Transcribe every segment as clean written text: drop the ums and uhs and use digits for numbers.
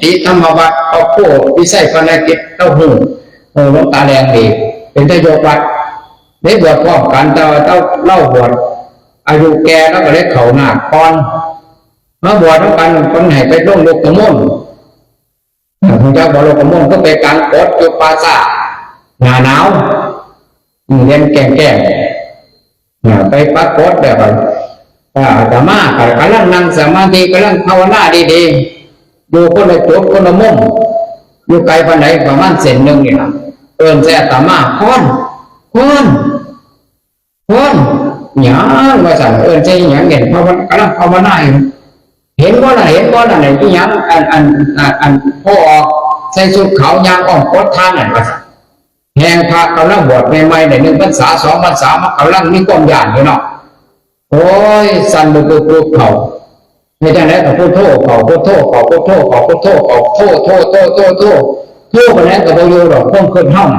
ติธรรมวัดเอาผู้วิสัยภารกิจเต้าหูหลวงตาแดงดีเป็นทายกวัดได้บวชพร้อมกันแต่เต้าเล่าบวชอายุแก่แล้วก็ได้เข่าหน้าก่อนมาบวชทั้งกันคนไหนไปร่วมลูกกระมุ่นพระเจ้าบอกลูกกระมุ่นก็ไปกลางกดจุปาซาหน้าหนาวเรียนแก่ไปปักกดแบบแต่มากกำลังนั่งสมาธิกำลังภาวนาดีๆอยู่คนละจุดคนละมุมอยู่ไกลปานไหนประมาณเส้นหนึ่งนี่นะเอิญแซ่ตามาคนหยางมาสั่งเอิญใจหยางเห็นเพราะมันกำลังภาวนาเห็นว่าอะไรที่หยางอันพ่อออกใส่ชุดขาวยางอ่อนกดท่านั่นมาสั่งแหงพระกำลังบวชใหม่ๆใน1 พรรษา 2 พรรษามากำลังมีความหยาดอยู่เนาะโอ้ยสั่นบุกเขาไม่ใช่แล้วแต่พูดโทษเขาพูดโทษเขาพูดโทษเขาพูดโทษเขาโทษไปแล้วก็บ่อยู่ดอกความคืนห้อง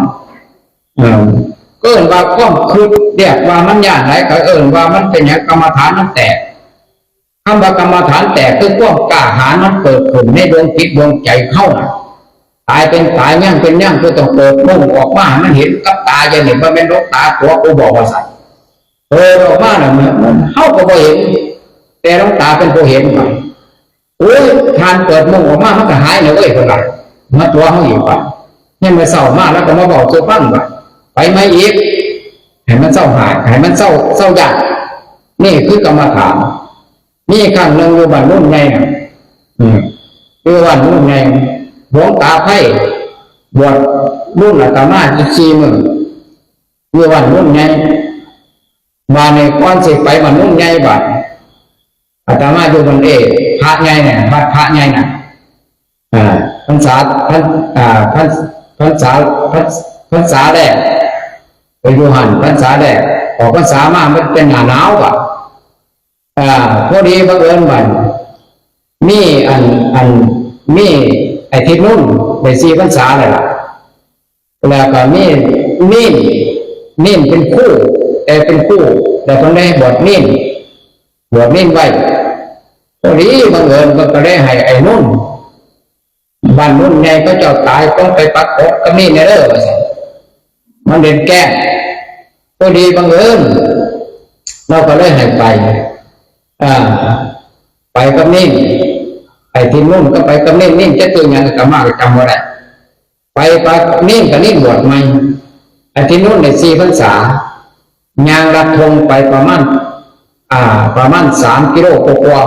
ก็เอิ้นว่าความคืนเรียกว่ามันยากไหนก็เอิ้นว่ามันเป็นอย่างกรรมฐานมันแตกคำว่ากรรมฐานแตกคือความกล้าหาญมันเกิดขึ้นในดวงจิตดวงใจเข้าตายเป็นตายย่างเป็นย่างคือต้องเปิดมุ่งออกมามันเห็นกับตาจะเห็นว่าเป็นลูกตาตัวกูบอกว่าสัตว์ออกมาเนี่ยมันเข้าก็บ่เห็นแต่ลูกตาเป็นผู้เห็นไปโอ้ยทานเปิดมุ่งออกมามันก็หายเลยเว้ยคนละมาตัวเขาอีกไปเนี่ยมันเศร้ามากแล้วก็มาบอกตัวฟังไปไม่อีกให้มันเศร้าหายให้มันเศร้ายากนี่คือกรรมฐานนี่ครั้งหนึ่งอยู่บ้านนุ่นไงอยู่บ้านนุ่นไงหลวงตาไพ่บวชรุ่นอาตมา14 มื้ออยู่บ้านนุ่นไงมาในก้อนสิไปบ้านนุ่นไงบ้านอาตมาอยู่บนพระไงเนี่ยวัดพระไงน่ะพรรษาแรกไปอยู่หันพรรษาแรกออกพรรษามามันเป็นหน้าหนาวป่ะพอดีบังเอิญวันมีมีไอ้ที่นุ่นใน4 พรรษาเลยล่ะแล้วก็นิ่นเป็นคู่แต่คนได้บวชนิ่นไว้พอดีบังเอิญมันก็ได้ให้ไอ้นุ่นบ้านนุ่นไงก็เจ้าตายต้องไปปักอกกับนิ่นในเด้อมันเด่นแก้พอดีบังเอิญเราก็เลยให้ไปกับนิ่นไอ้ที่นุ่นก็ไปกับนิ่นจะตัวอย่างกับมากจำว่าได้ไปนิ่นกับนิ่นบวชใหม่ไอ้ที่นุ่นใน4 พรรษายางรัดธงไปประมาณ3 กิโลกว่า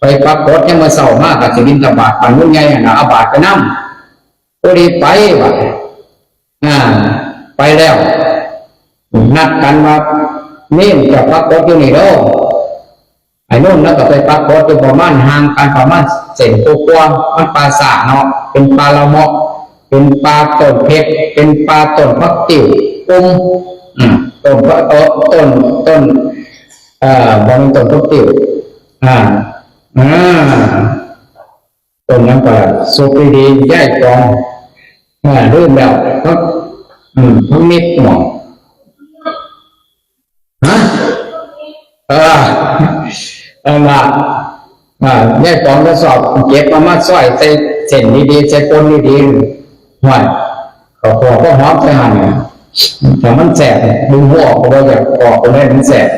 ไปปักกดยังมาเศร้ามากกับสิบินตบาทปันนุ่นไงนะอาบาทไปน้ำพอดีไปว่ะไปแล้วนัดกันว่านิ่นจะปักกดอยู่นี่เด้อไอ้นุ่นแล้วก็ไปปักกดอยู่ประมาณห่างกันประมาณเส้นตัวกว้างมันปลาสาเนาะเป็นปลาละเมาะเป็นปลาต้นเพชรเป็นปลาต้นพักติ๋วต้นบางต้นพักติ๋วต้นนั้นก็สุกดีๆย่ายกองเริ่มแล้วก็พักนิดหน่อยมาแยกกองกระสอบเก็บมาสร้อยใส่เส้นดีๆใส่ก้นดีๆห่วยเขาพอก็หอมใส่หั่นแต่มันแสบดึงหัวออกก็อยากออกก็ได้มันแสบ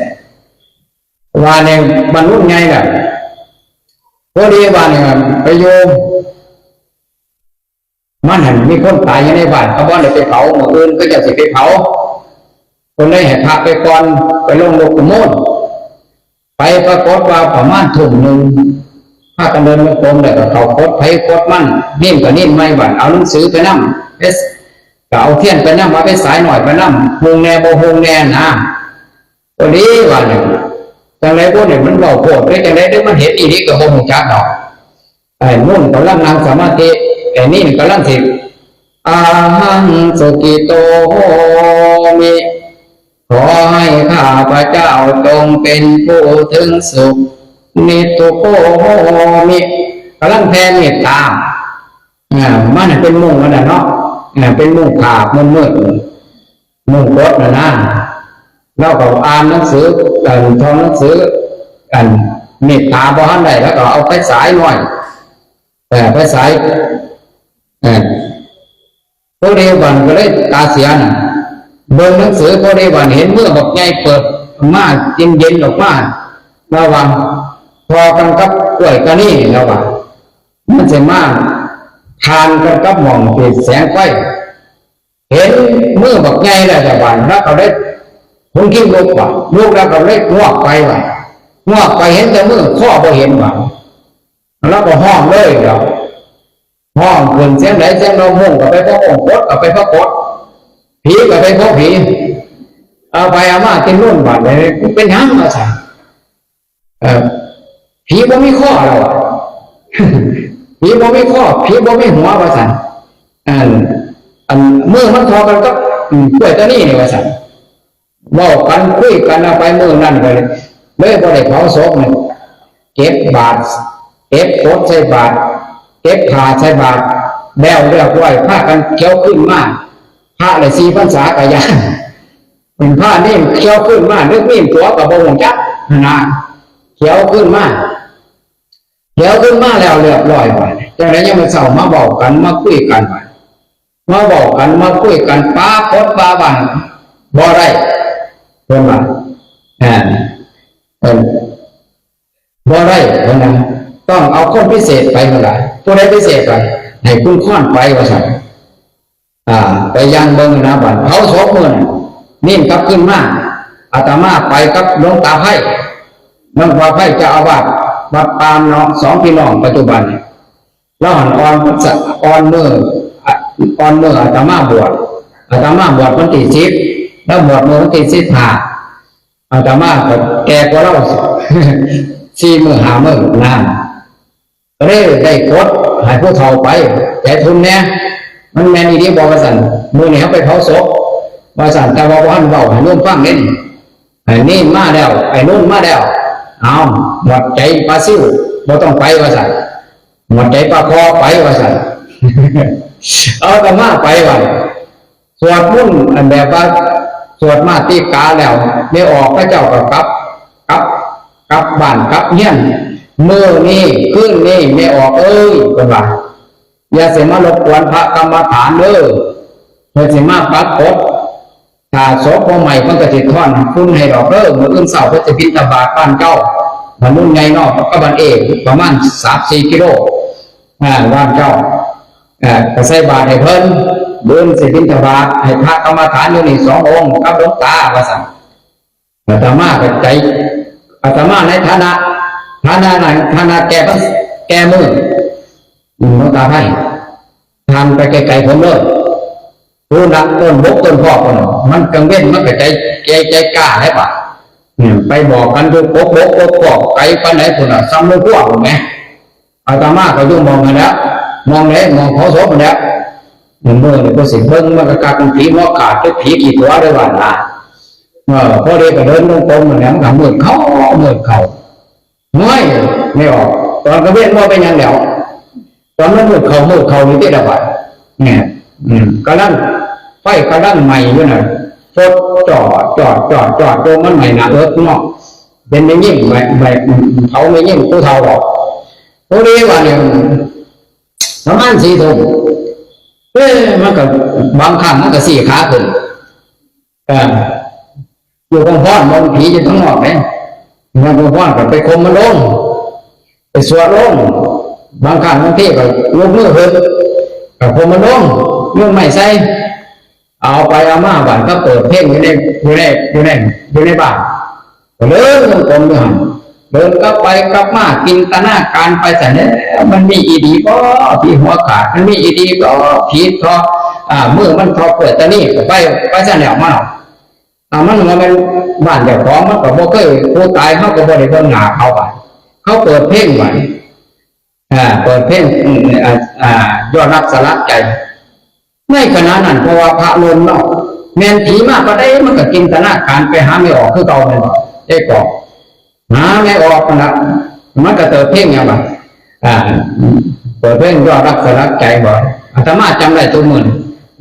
ว่าในบรรลุไงน่ะพอดีว่าเนี่ยไปโยมมันเห็นมีคนตายอยู่ในบ้านเขาบอกเลยไปเผาหมู่อื่นก็จะสิไปเผาคนได้ให้พระไปก่อนไปลงโลกโมนไปปรากฏว่าประมาณทุ่มหนึ่งถ้ากันเดินมันกลมเลยก็เขาโคตรไผ่โคตรมั่นนิ่มกับนิ่มไม่หวั่นเอาหนังสือไปนั่งก็เอาเทียนไปนั่งมาไปสายหน่อยไปนั่งหงแน่โบหงแน่นะตัวนี้ว่าเนี่ยจังไรพวกเนี่ยมันบอกโคตรเลยจังไรได้มันเห็นอีนี้กับโบหงจักดอกไอ้นุ่นกำลังนั่งสมาธิไอ้นี่กำลังถิบอาหังสุกิโตมิขอให้ข้าพระเจ้าจงเป็นผู้ถึงสุขนิตุโคมิกำลังแผ่เมตตามันเป็นมุ่งมันเนาะเป็นมุ่งขาบมุ่งมืดมุ่งกดนะเราก็อ่านหนังสือท่องหนังสือเมตตาบ้านใดแล้วก็เอาไปสายหน่อย ไปสายพระเดวันก็เลยตาเสียน่ะเบิ่งหนังสือพระเดวันเห็นเมื่อบอกไงเปิดมาเย็นออกมาระวังพอกันกับกล้วยกะนี่ระวังมันจะมาทานกันกับหม่องติดแสงไฟเห็นเมื่อบอกไงแล้วระวังแล้วเขาได้คนขี้ลุกว่ะลุกแล้วก็เลยงอกไปว่ะงอกไปเห็นแต่เมื่อข้อบ่เห็นว่ะแล้วก็ห้องเลยเดี๋ยวห้องขึ้นเสียงไหนเสียงเรามุ่งกับไปพ่อองค์กดกับไปพ่อกดผีกับไปพ่อผีเอาไปเอามากินรุ่นบัดเลยเป็นหางมาใส่ผีบ่มีข้อเราอ่ะผีบ่มีข้อผีบ่มีหัวว่าสั่นเมื่อมันทอกันก็กล้วยตัวนี้นี่ว่าสั่นบอกกันคุยกันเอาไปมือนั่นไปเลยบ่ได้เผาศพเนี่ยเก็บบาทเก็บโคตรใส่บาทเก็บขาใส่บาทแล้วเรียกว่าผ้ากันเขียวขึ้นมากผ้าเลย4 พรรษากะยานเป็นผ้านี่เขียวขึ้นมากนึกมีตัวกับบ่วงจักนะเขียวขึ้นมากเขียวขึ้นมาแล้วเรียบร้อยไปจังได๋ยังมาเศร้ามาบอกกันมาคุยกันไปมาบอกกันมาคุยกันป้าพดป้าบังบ่ได้เพิ่นว่าบ่ได้เพิ่นน่ะต้องเอาคนพิเศษไปเมื่อไหร่ผู้ใดพิเศษไปให้คุณค้อนไปว่าซั่นไปยังเบิ่งนะบัดเขาศพมื้อนี่กลับขึ้นมาอาตมาไปกับหลวงตาไผ่หลวงตาไผ่เจ้าอาวาสวัดปามเนาะ2 พี่น้องปัจจุบันแล้วอ่อนเมื่ออาตมาบวชวันที่10แล้วบวชเมื่อวันที่15อาตมาก็แก่กว่าเรา4 มื้อ 5 มื้อนานเลยได้กดให้ผู้เฒ่าไปแต่ทุนเนี่ยมันแม่นอีดีบอกว่าสั่นมื้อนี้เขาไปเผาศพว่าสั่นแต่ว่าบ่ทันเว้าให้นุ่มฟังเด่นไอ้นี่มาแล้วไอ้นุ่นมาแล้วเอาหมดใจปลาซิวบ่ต้องไปว่าสั่นหมดใจปลาคอไปว่าสั่นเอาแต่มาไปว่าสวดมนต์อันแบบว่าสวดมาติกาแล้วได้ออกพระเจ้าก็กลับบ้านกลับเฮียนมื้อนี้คืนนี้ไม่ออกเอ้ยเพิ่นว่าอย่าเสียมารบกวนพระกรรมฐานเด้อเพิ่นสิมาปักกดถ้าศพบ่ใหม่เพิ่นก็สิทอนคุณให้ดอกเด้อมื้ออื่นเช้าเพิ่นจะบิณฑบาตบ้านเจ้าบ้านนุ่นใหญ่เนาะก็บ้านเอกประมาณ 3-4 กิโลบ้านเจ้าก็ใส่บาตรให้เพิ่นเดินสิบิณฑบาตให้พระกรรมฐานอยู่นี่2 องค์กับหลวงตาว่าซั่นอาตมาก็ใจอาตมาในฐานะแก่มือหลวงตาไผ่ทำไปไกลๆผมเลยผู้นักต้นบกต้นพ่อคนมันกังเว้นมันก็ใจกล้าได้ปะไปบอกกันดูบกไกลไปไหนคนซ้ำลูกพวกไหมอาตมาก็ยุ่งมองมาแล้วมองเลยมองเขาโสมมาแล้วเมื่อเนี่ยก็สิเบิ้งมันก็กลายเป็นผีมอขาดเป็นผีกี่ตัวได้วันละพอเด็กก็เดินลงกรมเหมือนแล้วก็มืดเขาไม่ออกตอนกระเว้นว่าเป็นยังแล้วตอนนั้นมืดเขานี่ที่ระบาดเนี่ยกระลั่นไฟกระลั่นใหม่อยู่น่ะโฟดจอดตัวมันใหม่หนาเอิร์ธเนาะเป็นไม่ยิ่งแบบเขาไม่ยิ่งผู้เฒ่าหรอกพวกนี้ว่าเนี่ยประมาณ4 ทุ่มมันก็บางครั้งมันก็4 ขาขึ้นอยู่กองพ่อนมองผีอยู่ทั้งนอกเนี่ยมันกองพ่อนก็ไปคมมันลงไปสวดลงบางครั้งบางทีก็ยกมือเพิ่มก็คมมันลงยกไม่ใส่เอาไปเอามาบ้านก็เปิดเพลงอยู่ในบ้านก็เดินลงกรมอยู่หันเดินกลับไปกลับมากินตนาการไปแต่เนี่ยมันมีอีดีก็ผีหัวขาดมันมีอีดีก็ผีทอมือมันทอเปิดตะนี่ก็ไปซะแล้วมามันเป็นบ้านเจ้าของมันก็บ่เคยผู้ตายเขาก็บ่ได้เบิ่งหน้าเขาไปเขาเปิดเพลงไว้เปิดเพลงยอดรักสลักใจในขณะนั้นเพราะว่าพระลนเนาะแม่นผีมากก็ได้มันก็จินตนาการไปหาไม่ออกคือเก่าเลยได้ก่อนหาไม่ออกนะมันก็เปิดเพลงอย่างไรเปิดเพลงยอดรักสลักใจบ่อยอาตมาจำได้ทุกมื้อ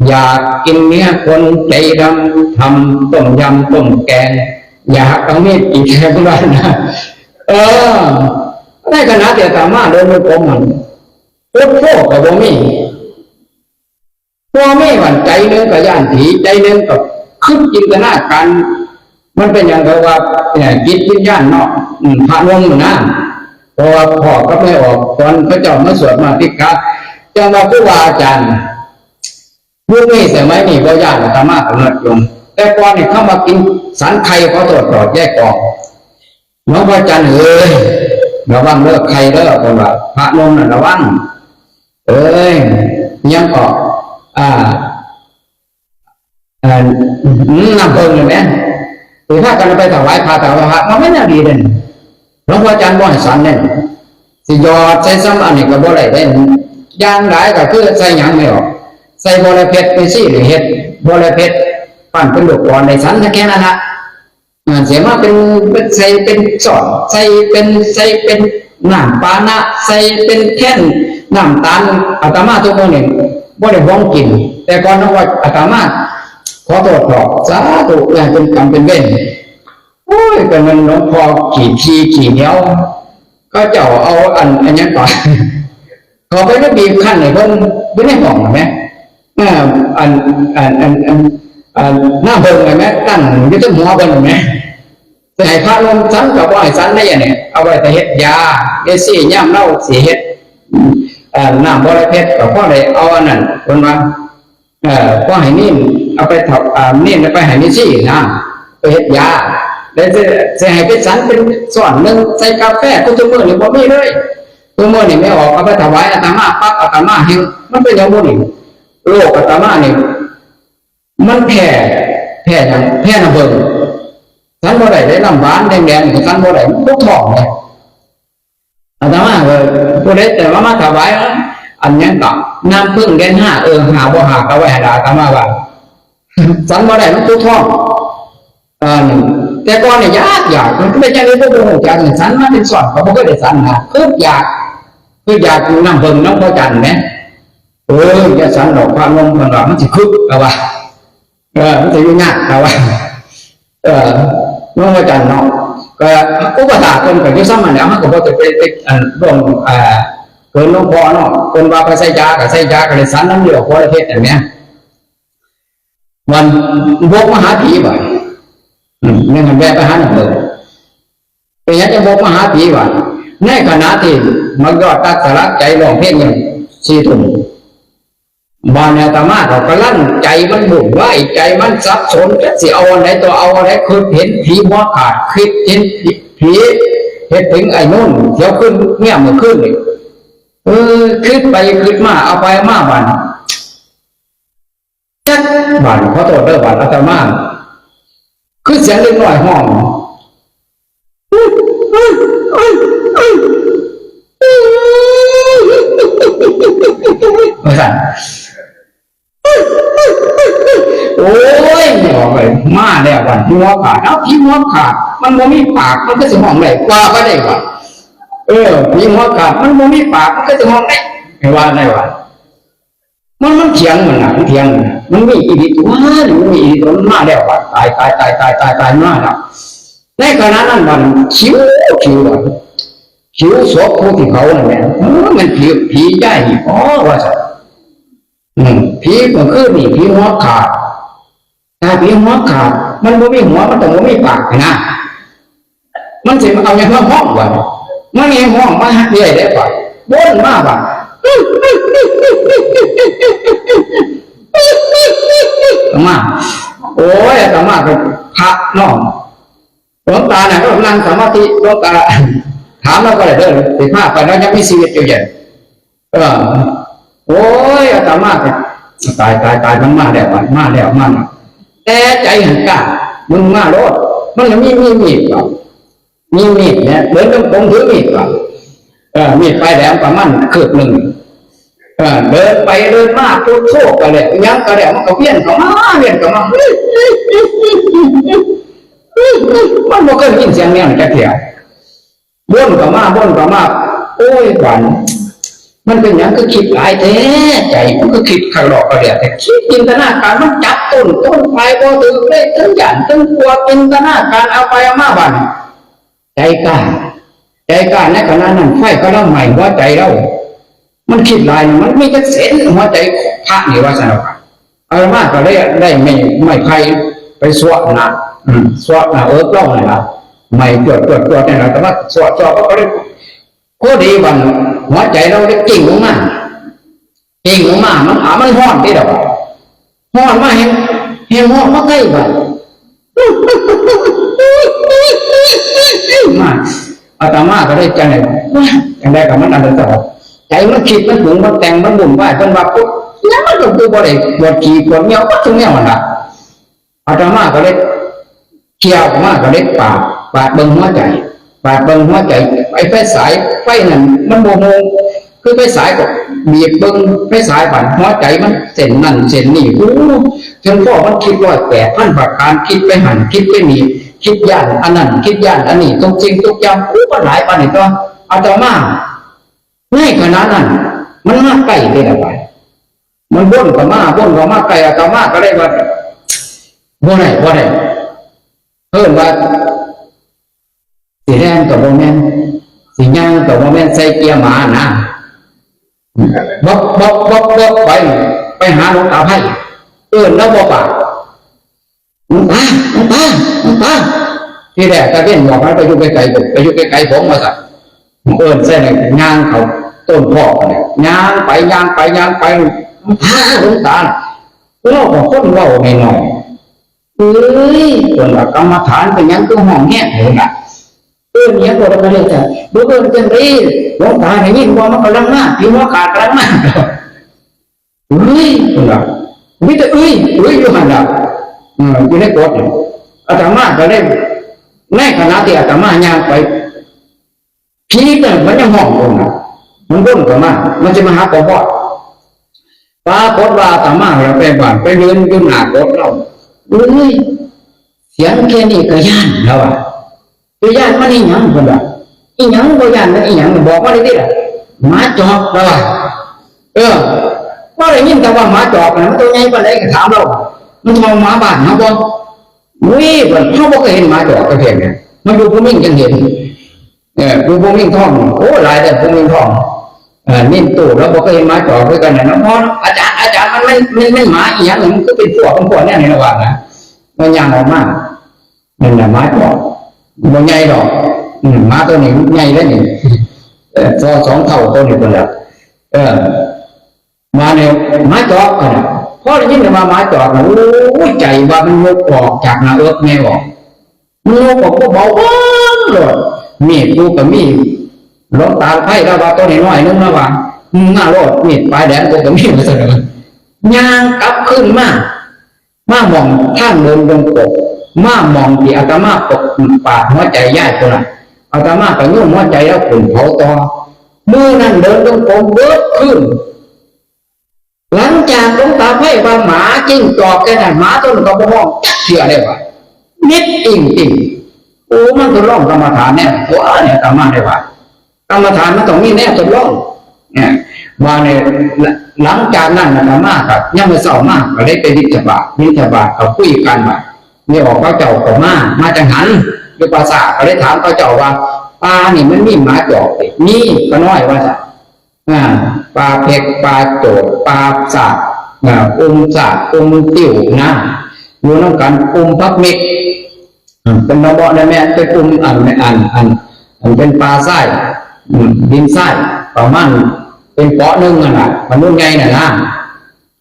อยากกินเนื้อคนใจดำทำต้มยำต้มแกงอยากเอามีดอีกแค่นั้นนะในขณะที่อาตมาเดินไปกรมมัน พุทโธกับบ่มีวันใจหนึ่งกับย่านผีใจหนึ่งกับขึ้นจินตนาการมันเป็นอย่างไรว่าจิตวิญญาณเนาะพระนมนะเพราะว่าพ่อก็ไม่ออกตอนพระเจ้ามาสวดมาติกาจังว่าครูบาอาจารย์ยุคนี้สมัยนี้บ่ญาติธรรมะกำเนิดลงแต่ก่อนนี่เข้ามากินสารไข่เขาตรวจสอบแยกออกน้องพระอาจารย์เอ้ยระวังเลิกไข่เลิกคนว่าพระนมน่ะระวังยังออกน้ำเพิ่งเลยไหมหรือถ้ากันไปถวายพระถวายพระมันไม่น่าดีเลยหลวงพ่ออาจารย์บ่ให้สันเนี่ยสิยอดใส่ซ้ำอันนี้ก็บ่ได้ได้ย่างหลายก็คือใส่หยังไม่ออกใส่บริเพชรไปสิหรือเห็ดบริเพชรปั้นเป็นลูกบอลในสันแค่นั้นนะเสียมาเป็นใส่เป็นสอดใส่เป็นน้ำปานะใส่เป็นแค่นน้ำตาลอาตมาทุกคนเนี่ยบ่ได้หวงกินแต่ก่อนนั้นว่าอาตมาขอโทษขอสาธุอย่างเป็นกรรมเป็นเวรโอ้ยแต่มันหลวงพ่อขี่เหนียวก็เจ้าเอาอันนี้ก่อนขอไปแล้วบีบขั้นเลยเพิ่นไม่ได้บอกไหมหน้าเบิ่งไหมตั้งยึดหัวเบิ่งไหมแต่ให้พระลงสันกับว่าให้สันได้ยังเนี่ยเอาไว้แต่เฮ็ดยาเอซี่ย่ำเล่าสีเฮ็ดน้ำบริเพชรกับพ่อเลยเอาอันนั้นคนว่าพ่อให้นิ่มเอาไปถับนิ่มไปให้นิ่ซี่นะไปเฮ็ดยาแล้วจะให้เป็นสันเป็นส่วนหนึ่งใส่กาแฟก็ตัวมือหรือบ่มีเลยตัวมือนี่ไม่ออกเอาไปถวายอาตมาปั๊บอาตมาเฮงมันเป็นอย่างนี้โรคอาตมานี่มันแผ่อย่างแผ่น้ำเบิ่งสันบ่ได้น้ำหวานแดงๆสันบ่ได้มันทุกท้องเลยอาตมาเลยผู้ใดแต่ว่ามาถวายอันนี้ก็น้ำพึ่งเดือน5หาบ่หาเอาไว้ให้อาตมาว่าสันบ่ได้มันทุกท้องแต่ก่อนเนี่ยอยากมันก็ไม่ใช่เลยพวกโง่จังสันมาเป็นสอนเขาก็ได้สันนะอยากน้ำเบิ่งน้ำพอจันเนี่ยอย่าสันดอกความลมมันว่ามันจะคึกเอาว่ามันจะยุ่งยากเอาว่าน้องพอจันเนาะก็อุปสรรคคนกับยุ่งซ้ำมันแล้วมันก็พอจะไปร่วมเกินน้องพอเนาะคนว่าไปใส่ยากับเลยสันน้ำเดือดพอประเทศอย่างเนี้ยวันพวกมหาผีบ่นี่มันแวะไปหาหนังเลยเป็นยังจะบอกมหาผีว่าในขณะที่มันยอดตัดสลักใจร้องเพลงอย่าง4 ทุ่มบานอาตมาเขากระลั่นใจมันบุ่นว่าใจมันสับสนจะสิเอาอะไรตัวเอาอะไรคือเห็นผีหัวขาดคิดเห็นผีเห็นถึงไอ้นู่นเดี๋ยวขึ้นเนี่ยมันขึ้นเลยคิดไปคิดมาเอาไปมาบันจักบันเขาตัวเด้อบันอาตมาคือเสียงเล็กน้อยห้องมาสั่นโอ้ยไม่ออกเลยมาแล้ววันหัวขาดผีหัวขาดมันบ่มีปากมันก็จะห้องได้กว่าก็ได้ว่าผีหัวขาดมันบ่มีปากมันก็จะห้องได้ไม่ว่าได้ว่ามันเถียงมันนะมันเถียงมันมีอีดิตัวมันมีอีดิตัวมันมาแล้วว่าตายมาแล้วในขณะนั้นมันคิ้วศพผู้ที่เขาเนี่ยมันผีใหญ่ว่าสัผีมันคือนี่ผีหัวขาดถ้าผีหัวขาดมันบ่มีหัวมันต้องบ่มีปากนะมันสิเอาอย่างห้องว่ามันมีห้องมาเรื่อยได้ป่ะบ่นมาป่ะมาโอ้ยอาตมาก็พระน้องหลวงตาเนี่ยก็นั่งสมาธิหลวงตาถามแล้วก็เลย15 ไปแล้วยังมีชีวิตอยู่อย่างโอ้ยอาตมาก็ตายมันมาแล้วแต่ใจหันกล้ามึงมาโลดมันยังมีมีดเนี่ยเหมือนกับผมถือมีดก่อนมีดไปแหลมประมาณคืบ 1เดินไปเดินมาโชคกันเลยยังกันเลยมันก็เวียนเข้ามามันบ่เคยยินเสียงเนี่ยจะเถียงบ่นเข้ามาโอ้ยหวานมันเป็นอย่างคือคิดหลายแท้ใจมันก็คิดขัดหลอกกระเดียแต่คิดจินตนาการมันจับต้นไปก็ถึงได้ทั้งหยันทั้งกลัวจินตนาการเอาไปเอามาบันใจกล้าในขณะนั้นไฟก็เล่าใหม่ว่าใจเรา มันคิดลายมันไม่จะเส้นหัวใจพระนี่ว่าสนุกเอามากก็ได้ไม่ใครไปสวดนะสวดนะเล่าเลยนะไม่ตรวจเนี่ยนะแต่ว่าสวดก็ได้ก็ดีวันหัวใจเราได้กิ่งลงมามันห้อนที่เดียวห้อนมาเห็นห้อนมาใกล้ไปมาอาตมาก็ได้จังได้กับมันอันเดียวใจมันคิดมันหุงมันแต่งมันบุ่นไหวมันว่าปุ๊บแล้วมันก็คือบ่ได้ปวดขี้ปวดเงี้ยวก็ทุกเงี้ยวน่ะอาตมาก็ได้เกี่ยวมาก็ได้ปาดเบิ่งหัวใจไอ้ไฟสายไฟนั่นมันโมคือไฟสายก็บีบเบิ่งไฟสายปั่นหัวใจมันเส้นนั่นเส้นนี่จนพ่อมันคิด108,000ประการคิดไปหันคิดไปนี่คิดย่านอันนั้นคิดย่านอันนี้ทุกสิ่งทุกอย่างมันหลายปานนี้ตัวอาตมาง่ายขนาดนั้นมันมาใกล้ได้ละไปมันบ่นก็มาใกล้อาตมาก็ได้ว่าบ่ได้ว่าสีแดงกับโมเมนต์สีย่างกับโมเมนต์ใส่เกียร์หมานะบกไปหาหลวงตาไพ่แล้วบอกว่าหลวงตาที่แรกตะเวนบอกให้ไปอยู่ไกลผมมาสักใส่ในย่างเขาต้นพ่อเนี่ยย่างไปหลวงตาเราบอกคนเล่าหน่อยส่วนกรรมฐานเป็นยังตัวห้องแง่เลยนะเนี้ยบอกเราเลยจ้ะดูจังรีหลวงตาเนี่ยยิ่งว่ามันกำลังมากยิ่งว่าขาดกำลังมากคนละมิตรอยู่หันละอยู่ในกฎอาตมาก็ได้ในขณะที่อาตมาย่างไปพีเนี่ยมันยังห้องคนนะมันบ่นกับมันจะมาหาพ่อปรากฏว่าอาตมาเราไปบ้านไปเดินอยู่หน้ากฎเราเสียงแค่นี้ก็ย่านแล้วอ่ะคือย่านมันอีหยังคนละอีหยังบ่ย่านมันอีหยังบอกว่าได้ดิล่ะหมาจอกแล้วอ่ะว่าได้ยินแต่ว่าหมาจอกนะมันตัวใหญ่ปานใดก็ถามเรามันทองหมาบ้านเฮาบ่คนเฮาบ่เคยเห็นหมาจอกก็เพียงเนี่ยมันอยู่ภูมิจังเห็นดูภูมิท้องโอ้หลายแต่ภูมิท้องนิ่มตู่แล้วบ่เคยเห็นหมาจอกด้วยกันนะน้องอาจารย์มันไม่หมาอีหยังมันก็เป็นพวกเนี่ยในระหว่างนะมันย่างออกมานั่นแหละหมาจอกบ่ใหญ่ดอกหมาตัวนี้ใหญ่แล้วนี่2 เท่าตัวนี้คนละมาเนี่ยหมาจอกนะพอได้ยินว่าหมาจอกนะโอ้ยใจว่ามันยกออกจากหน้าอกแม่ออกมันยกออกก็เบาเลยมีดกูกับมีดหลวงตาไพ่แล้วว่าตัวน้อยนึงนะว่าหน้ารถมีดปลายแดงกูกับมีดมาเสนอย่างกลับขึ้นมามองท่านเดินลงกบมามองที่อาตมาปกปากหัวใจย่ายคนละอาตมาก็ยุ่งหัวใจแล้วขุ่นเผาต่อมือนั่นเดินลงกบเบิดขึ้นหลังจากหลวงตาไพ่ว่าหมาจิ้งจอกแค่นั้นหมาต้นก็บ่ห้องจักเชื่อได้ว่านิดจริงโอ้มันทดลองกรรมฐานเนี่ยว่าเนี่ยอาตมาได้ว่ากรรมฐานมันต้องมีแน่ทดลองเนี่ยมาเนี่ยหลังจากนั้นอาตมากับยังไม่เศร้ามากก็ได้ไปบิณฑบาตเขาคุยกันว่านี่ออกเขาเจ้าก็มาจังหันหรือภาษาเขาได้ถามเขาเจ้าว่าปลานี่มันมีหมาจอกนี่ก็น้อยว่าจ้ะปลาเพ็กปลาโจดปลาสาบสาบติ๋วนะอยู่น้ำกันพักเม็กเป็นระเบาะได้แม่เป็นอันเป็นปลาไส้ดินไส้ประมาณเป็นเปาะนึงน่ะมันนุ่นไงน่ะ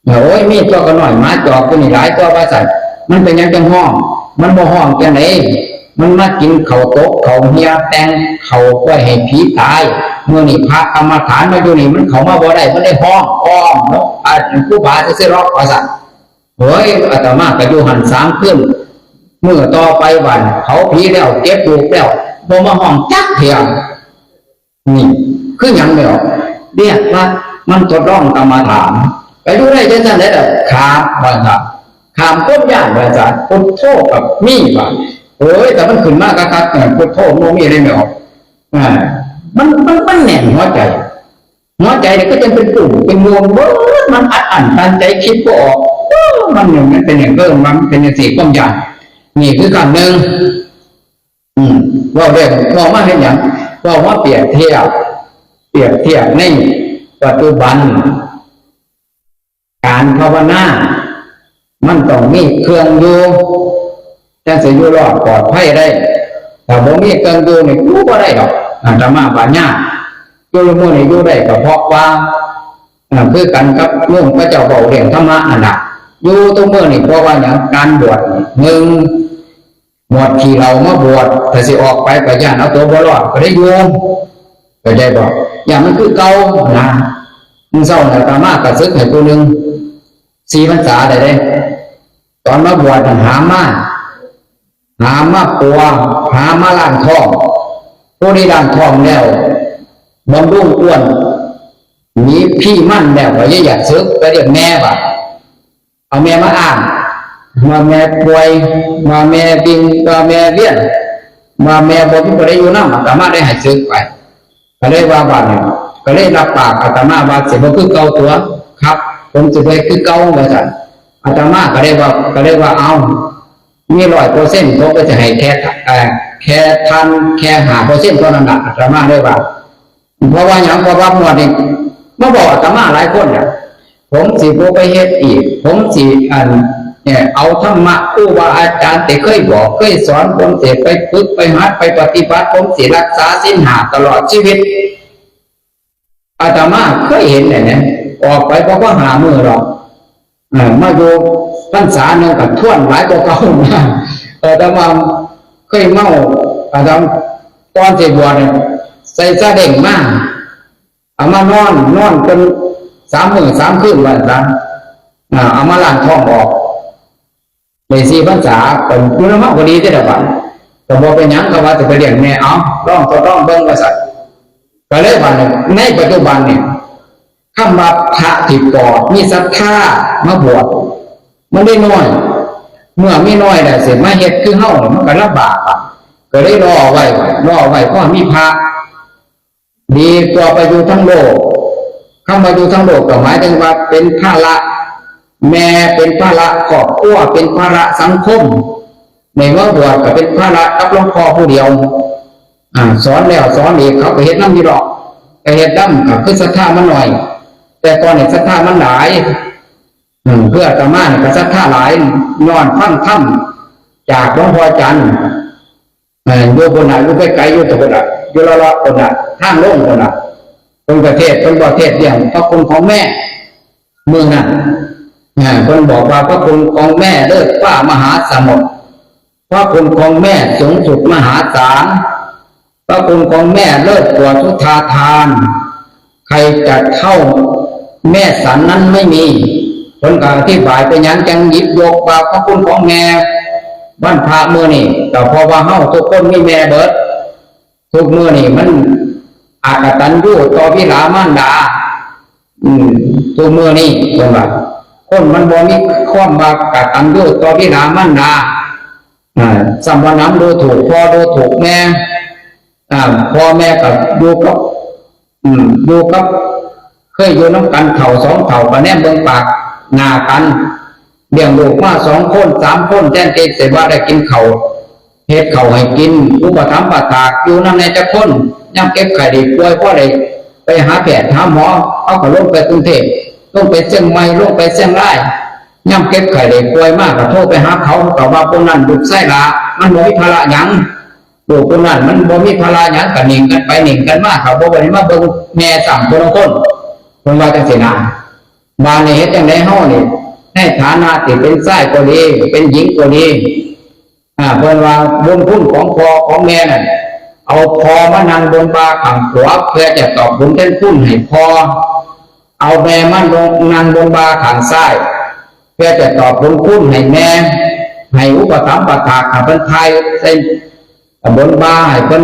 โอ้ยมีตัวก็หน่อยหมาจอกก็มีหลายตัวว่าสัตว์มันเป็นยังจังห้องมันบ่ห้องจังไหนมันมากินเขาโต๊ะเขาเฮียแตงเขาไว้ให้ผีตายเมื่อนี่พระกรรมฐานมาอยู่นี่มันเขามาบ่ได้มันได้ห้องอ้อมเนาะผู้บาจะเสียรอกว่าสัตว์เฮ้ยอาตมาก็อยู่หัน3 ขึ้นเมื่อต่อไปวันเขาผีแล้วเก็บลูกแล้วบ่มาห้องจักเถียงนี่คือยังไม่ออกเรียกว่ามันทดลองกรรมฐานไปดูได้จังซั่นได้ดอกครับว่าครับขามต้นย่านอาจารย์พุทโธกับมีว่าเอ้ยแต่มันขึ้นมากครับพุทโธโมมีอะไรไม่ออกมันแน่นหัวใจเนี่ยก็จะเป็นตุ่มเป็นรวมมันอัดตันใจคิดก็ออกมันอย่างนั้นเป็นอย่างเริ่มมันเป็นอย่างสี่ก้มใหญ่นี่คือคำหนึ่งว่าเรื่องว่ามาเห็นอย่างว่าเปรียบเทียบใน ปัจจุบันการภาวนามันต้องมีเครื่องอยู่จังสิอยู่รอดปลอดภัยได้ถ้าบ่มีเครื่องอยู่นี่อยู่บ่ได้ดอกอาตมาว่าญาติอยู่มื้อนี้อยู่ได้ก็เพราะว่าคือกันกับโยมพระเจ้าเว้าเรื่องธรรมะนั่นน่ะอยู่ตรงมื้อนี้เพราะว่าหยังการบวชหนึ่งบวชที่เรามาบวชถ้าสิออกไปก็ย่านเอาตัวบ่รอดก็ได้โยมเข้าใจบ่อย่างมันคือเก่านะมึงเศร้าอาตมาก็สึกให้ผู้นึง4 พรรษาได้เด้ตอนมาบวชหามาปัวหามาล้างท้องผู้ที่ล้างท้องแล้วบำรุงอ้วนมีพี่มั่นแล้วว่าอยากซึกไปเรียกแม่บ่เอาแม่มาอ้างมาแม่ป่วยมาแม่บินมาแม่เวียนมาแม่บ่มีบ่ได้อยู่นำอาตมาได้ให้ซึกไปก็เลยว่าบัดนี้ก็เลยรับปากอาตมาว่าสิบ่คือเก่าตัวครับผมสิไปคือเก่าว่าซั่นอาตมาก็เลยว่าเอามี100%ผมก็จะให้แค่ทันแค่5%เท่านั้นน่ะอาตมาเลยว่าเพราะว่าหยังเพราะว่าหมดนี่มาบอกอาตมาหลายคนน่ะผมสิบ่ไปเฮ็ดอีกผมสิเอาธรรมะครูบาอาจารย์ที่เคยบอกเคยสอนผมสิไปฝึกไปหัดไปปฏิบัติผมสิรักษาศีล5ตลอดชีวิตอาตมาเคยเห็นเนี่ยออกไปเพราะว่าหามือหรอกมาอยู่พรรษาหนึ่งกับท่วนหลายกว่าเก่านะอาตมาเคยเมาอาตมาตอนสิบวชเนี่ยใส่ซาเด้งมากเอามานอนเป็น3 มื้อ 3 คืนวันละเอามาล้างท้องออกใน4 พรรษาเป็นคุณธรรมพอดีที่ระบาดแต่พอเป็นยังก็ว่าจะไปเรียนแม่เอาต้องเบิ่งว่าสัตว์ก็เลยว่าในปัจจุบันเนี่ยคำว่าพระที่ปอดมีศรัทธามาบวชมันได้น้อยเมื่อมีน้อยได้เสร็จมาเฮ็ดคือเฮามันก็ลำบากก็เลยรอไว้เพราะมีพระดีกว่าไปอยู่ทั้งโลกคำว่าอยู่ทั้งโลกก็หมายถึงว่าเป็นภาระแม่เป็นภาระครอบครัวเป็นภาระสังคมในว่าบวชก็เป็นภาระกับหลวงพ่อผู้เดียวสอนแล้วสอนอีกเขาก็เฮ็ดนำอยู่ดอกก็เฮ็ดนำก็คือศรัทธามันหน่อยแต่ตอนนี้ศรัทธามันหลายเพื่ออาตมาเนี่ยก็ศรัทธาหลายนอนฟังธรรมจากหลวงพ่อจันทร์อยู่บนไหนอยู่ไกลๆอยู่ตะบนน่ะอยู่ละๆคนน่ะทางโล่งคนน่ะเป็นประเทศเรื่องพระคุณของแม่เมืองน่ะคนบอกว่าพระคุณของแม่เลิศฟ้ามหาสมุทรพระคุณของแม่สูงสุดมหาศาลพระคุณของแม่เลิศกว่าทุธาทานใครจะเข้าแม่สันนั้นไม่มีคนกลางที่ฝ่ายเป็นยังจังหยิบยกว่าพระคุณของแม่บ้านพระมือนี่แต่พอว่าเฮาทุกคนมีแม่เบิดทุกมือนี่มันอากตัญญูต่อพิรามารดาทุกมือนี่คนว่าคนมันบ่มีความว่ากตัญญูต่อพิรามารดาสัมวน้ำดูถูกพ่อดูถูกแม่พ่อแม่กับดูกับเคยอยู่น้ำกันเข่า2 เข่ากันแนมเบิ่งปากหน้ากันเลี้ยงลูกมา2 คน 3 คนแจ้งเกศเสว่าได้กินเข่าเฮ็ดเข่าให้กินอุปถัมภ์ประทากอยู่นั่นในจะคนย่ำเก็บไข่ดีป่วยเพราะอะไรไปหาแพทย์หาหมอเอาก็ลงไปกรุงเทพลงไปเชียงใหม่ลงไปเชียงรายย่ำเก็บไข่ดีป่วยมากก็โทรไปหาเขาว่าคนนั้นดุไส้ลามันบ่มีภาระหยังลูกคนนั้นมันบ่มีภาระหยังก็หนิ่งกันไปหนิ่งกันมาเขาบ่ได้มาเบิ่งแม่สั่งคนละคนคนว่าจังซี่นะบ้านนี้เฮ็ดจังได๋เฮานี่ในฐานะที่เป็นชายก็ดีเป็นหญิงก็ดีเพิ่นว่าบุญคุณของพ่อของแม่นั่นเอาพ่อมานั่งบนบ่าข้างขวาเพื่อจะตอบบุญแทนคุณให้พ่อเอาแม่มานั่งบนบ่าข้างซ้ายเพื่อจะตอบบุญคุณให้แม่ให้อุปถัมภ์ประทานให้เพิ่นทายใส่บนบ่าให้เพิ่น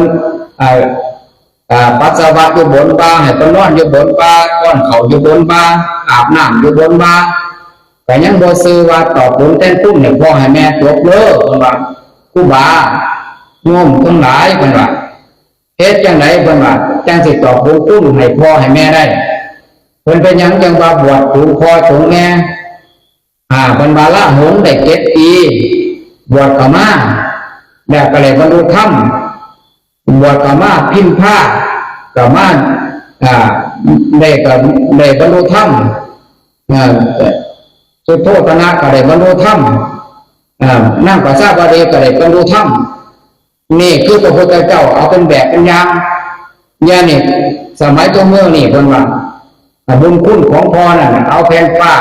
ปัสสาวะอยู่บนบ่าให้เพิ่นนอนอยู่บนบ่าก้อนเขาอยู่บนบ่าอาบน้ำอยู่บนบ่าแต่ยังบ่ซื้อว่าตอบบุญแทนคุณให้พ่อให้แม่จบเด้อเพิ่นว่าครูบาโยมทั้งหลายเพิ่นว่าเฮ็ดจังไดเพิ่นว่าจังสิตอบบุญคุณให้พ่อให้แม่ได้เพิ่นเป็นหยังจังว่าบวชถูกพ่อถูกแม่เพิ่นว่าละหนได้7 ปีบวชเข้ามาแล้วก็เลยบรรลุธรรมบวชเข้ามาพิมพ์ผ้าเข้ามา ได้ก็ได้บรรลุธรรมสุโธทนะก็ได้บรรลุธรรมนั่งปัสสาวะเดก็ได้บรรลุธรรมนี่คือพระพุทธเจ้าเอาเป็นแบบเป็นอย่างเนี่ยนี่สมัยตัวเมืองนี่คนว่าบุญคุณของพ่อน่ะเอาแผ่นฟ้า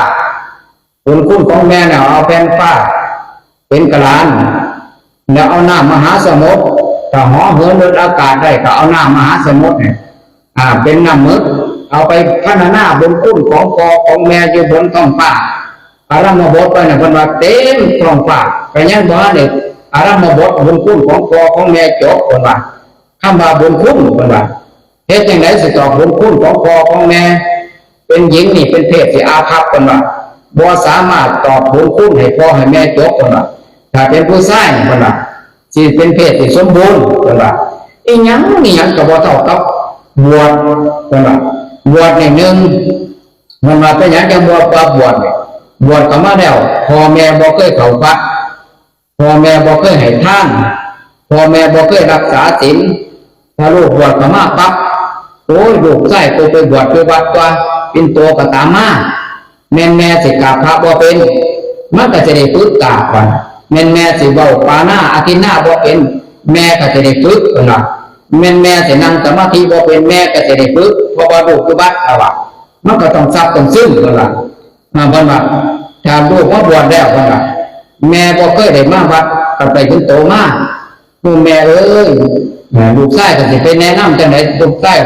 บุญคุณของแม่น่ะเอาแผ่นฟ้าเป็นกระลานแล้วเอาน้ำมหาสมุทรถ้าห่อเหินบนอากาศได้ก็เอาน้ำมหาสมุทรเนี่ยเป็นน้ำมึกเอาไปพัฒนาบุญคุณของพ่อของแม่อยู่บนท้องฟ้าอารัมมบทไปน่ะคนว่าเต็มท้องฟ้าก็ยังบ่ได้อารัมมบทบุญคุณของพ่อของแม่จบคนว่าคำว่าบุญคุณคนว่าเหตุจังไดสิตอบบุญคุณของพ่อของแม่เป็นหญิงนี่เป็นเพศที่อาภัพคนว่าบ่สามารถตอบบุญคุณให้พ่อให้แม่จบคนว่าถ้าเป็นผู้ชายคนว่าสิเป็นเพศที่สมบูรณ์คนว่าอีหยังนี่หยังก็บ่เท่ากับบวชคนว่าบวชนี่หนึ่งมันว่าเป็นหยังจังบวชบวชนี่บวชก็มาแล้วพ่อแม่บ่เคยเข้าวัดพ่อแม่บ่เคยให้ทานพ่อแม่บ่เคยรักษาศีลถ้าลูกบวชก็มาปั๊บโอ้ยลูกชายกูไปบวชไปวัดตัวเป็นตัวก็ตามมาแม่สิกราบพระบ่เป็นมันก็จะได้ฝึกกราบก่อนแม่สิเว้าปานาอาทินาบ่เป็นแม่ก็จะได้ฝึกก่อนล่ะแม่สินั่งสมาธิบ่เป็นแม่ก็จะได้ฝึกเพราะว่าลูกอยู่วัดเอาว่ามันก็ต้องซับต้องซึ้งก่อนล่ะบ่ว่าถ้าลูกว่าบวชแล้วก่อนล่ะแม่บ่เคยได้มาวัดก็ไปถึงโตมาแม่เอ้ยลูกชายก็สิไปแนะนำจังได๋ลูกชาย